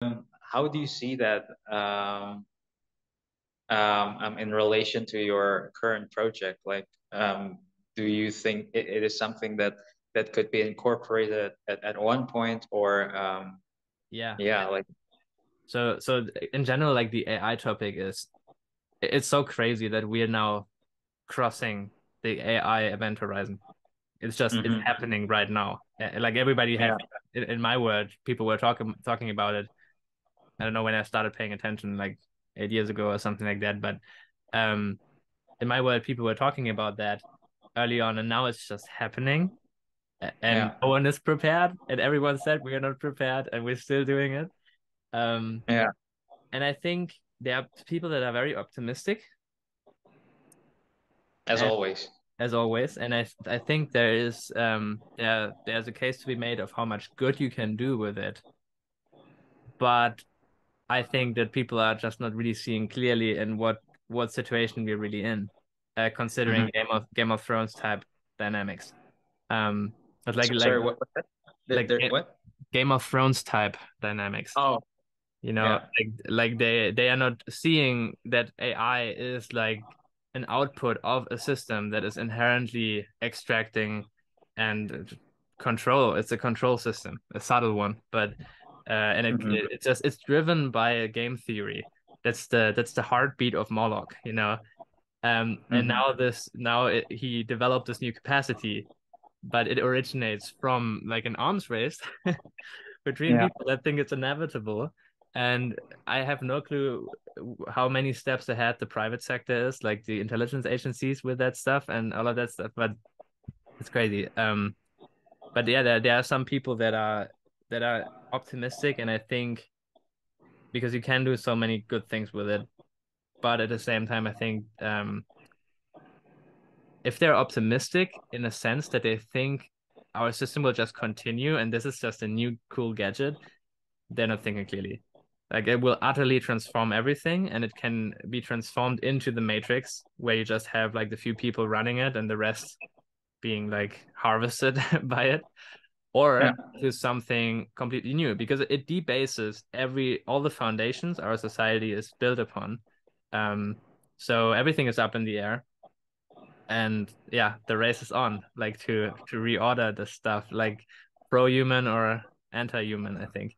How do you see that in relation to your current project? Like, do you think it is something that could be incorporated at one point, or Yeah. yeah, like So in general, like the AI topic it's so crazy that we are now crossing the AI event horizon. It's hmm happening right now. Like everybody have yeah, in my world, people were talking about it. I don't know when I started paying attention, like 8 years ago or something like that. But um, in my world, people were talking about that early on, and now it's just happening, and yeah, no one is prepared, and everyone said we are not prepared, and we're still doing it. Um, yeah, and I think there are people that are very optimistic, as and always. as always, and I think there's a case to be made of how much good you can do with it, but I think that people are just not really seeing clearly in what situation we're really in, considering hmm Game of Thrones type dynamics. But like So, like sorry, what was that? like What? Game of Thrones type dynamics. Oh, Like yeah. they are not seeing that AI is like an output of a system that is inherently extracting and control. It's a control system, a subtle one, but and hmm it's driven by a game theory. That's the heartbeat of Moloch. And hmm he developed this new capacity, but it originates from like an arms race between Yeah. people that think it's inevitable. And I have no clue how many steps ahead the private sector is, like the intelligence agencies with that stuff and all of that stuff. But it's crazy. But yeah, there are some people that are optimistic, and I think because you can do so many good things with it, but at the same time, I think if they're optimistic in a sense that they think our system will just continue and this is just a new cool gadget, they're not thinking clearly. Like it will utterly transform everything and it can be transformed into the matrix where you just have like the few people running it and the rest being like harvested by it, Yeah. or to something completely new because it debases all the foundations our society is built upon. So everything is up in the air. And yeah, the race is on, like to reorder the stuff, like pro-human or anti-human, I think.